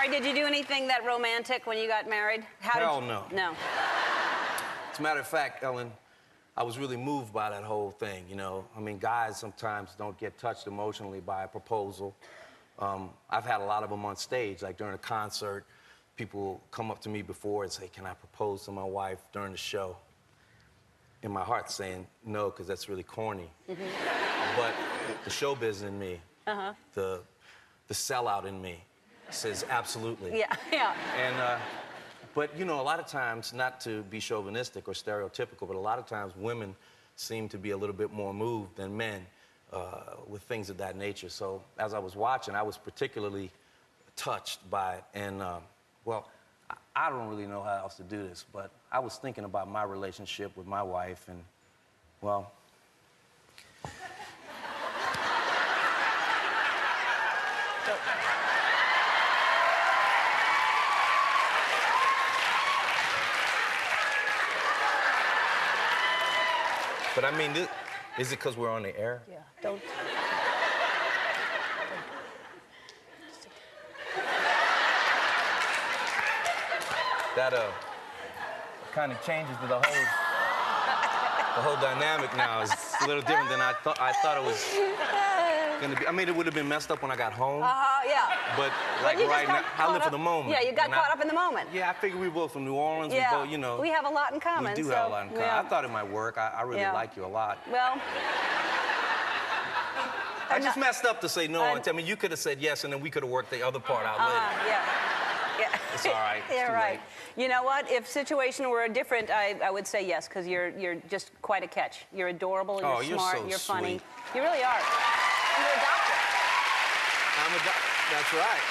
married, did you do anything that romantic when you got married? Hell no. No. As a matter of fact, Ellen, I was really moved by that whole thing, you know. I mean, guys sometimes don't get touched emotionally by a proposal. I've had a lot of them on stage, like during a concert. People come up to me before and say, can I propose to my wife during the show? In my heart saying no, because that's really corny. But the showbiz in me, the sellout in me says absolutely. Yeah, yeah. And, but you know, a lot of times, not to be chauvinistic or stereotypical, but a lot of times women seem to be a little bit more moved than men with things of that nature. So as I was watching, I was particularly touched by it. And, well, I don't really know how else to do this, but I was thinking about my relationship with my wife, and, well... But I mean, is it because we're on the air? Yeah, don't... That kind of changes the whole dynamic now. It's a little different than I thought it was gonna be. I mean, it would have been messed up when I got home. Yeah. But like right now, I live for the moment. Yeah, you got caught up in the moment. Yeah, I figured we were both from New Orleans. Yeah. We both, you know. We have a lot in common. We do have a lot in common. Yeah. I thought it might work. I really like you a lot. Well. I just messed up to say no. I mean, you could have said yes, and then we could have worked the other part out later. Yeah. Yeah. It's all right. It's You're right. late. You know what? If situation were different, I would say yes, because you're just quite a catch. You're adorable. You're smart. So you're funny. sweet. You really are. And you're a doctor. I'm a doctor. That's right.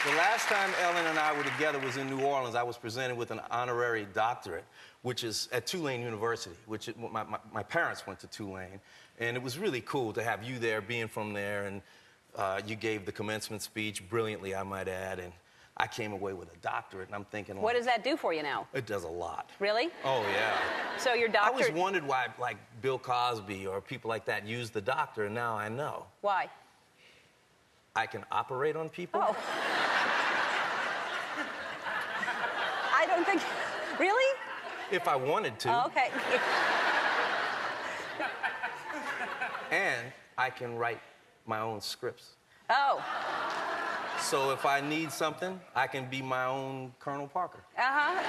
The last time Ellen and I were together was in New Orleans. I was presented with an honorary doctorate, which is at Tulane University, which my parents went to Tulane. And it was really cool to have you there, being from there, and you gave the commencement speech brilliantly, I might add, and I came away with a doctorate, and I'm thinking... What does that do for you now? It does a lot. Really? Oh, yeah. So your doctor... I always wondered why, like, Bill Cosby or people like that used the doctor, and now I know. Why? I can operate on people? Oh. I don't think... Really? If I wanted to. Oh, okay. And I can write my own scripts. Oh. So if I need something, I can be my own Colonel Parker. Yeah.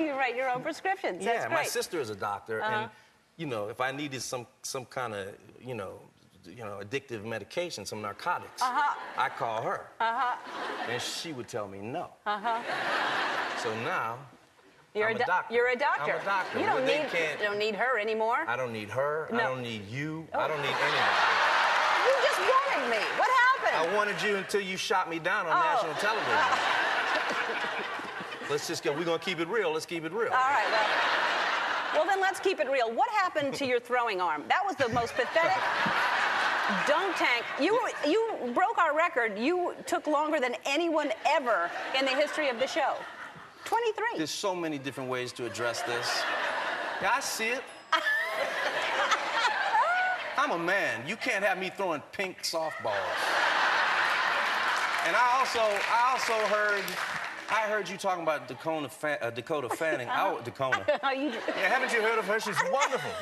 You write your own prescriptions. That's yeah, great. My sister is a doctor, and you know, if I needed some kind of you know, addictive medication, some narcotics, I call her, and she would tell me no. So now. I'm a doctor. You're a doctor. I'm a doctor. You don't need her anymore. I don't need her. No. I don't need you. I don't need anybody. You just wanted me. What happened? I wanted you until you shot me down on national television. Let's just go. We're going to keep it real. Let's keep it real. All right, well, then let's keep it real. What happened to your throwing arm? That was the most pathetic dunk tank. You broke our record. You took longer than anyone ever in the history of the show. 23. There's so many different ways to address this. Yeah, I see it. I'm a man. You can't have me throwing pink softballs. And I heard you talking about Dakota Fanning. Dakota. Yeah, haven't you heard of her? She's wonderful.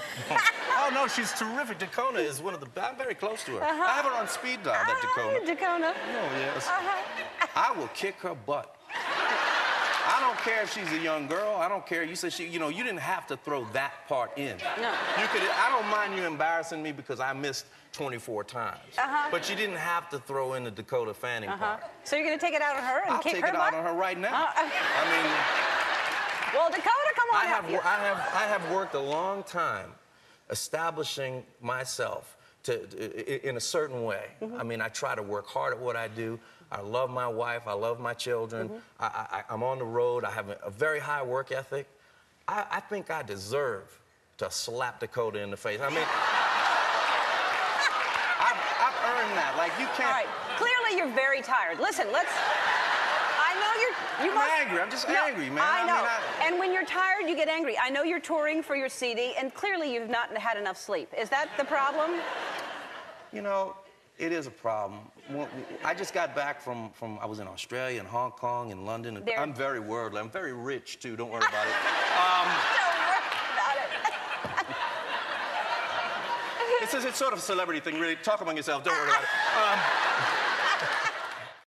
Oh, no, she's terrific. Dakota is one of the... I'm very close to her. I have her on speed dial, that Dakota. Dakota. Oh, yes. I will kick her butt. I don't care if she's a young girl. I don't care. You said you didn't have to throw that part in. No. I don't mind you embarrassing me because I missed 24 times. But you didn't have to throw in the Dakota Fanning part. So you're going to take it out on her and kick her butt? I'll take it out on her right now. I mean... Well, Dakota, come on I have worked a long time establishing myself in a certain way. I mean, I try to work hard at what I do. I love my wife. I love my children. I'm on the road. I have a very high work ethic. I think I deserve to slap Dakota in the face. I mean, I've earned that. Like, you can't... All right. Clearly, you're very tired. Listen, I know I'm angry. I'm just angry, man. I know. And when you're tired, you get angry. I know you're touring for your CD, and clearly you've not had enough sleep. Is that the problem? You know, It is a problem. I just got back from I was in Australia and Hong Kong and London. And I'm very worldly. I'm very rich, too. Don't worry about it. Don't worry about it. It's sort of a celebrity thing, really. Talk among yourself. Don't worry about it.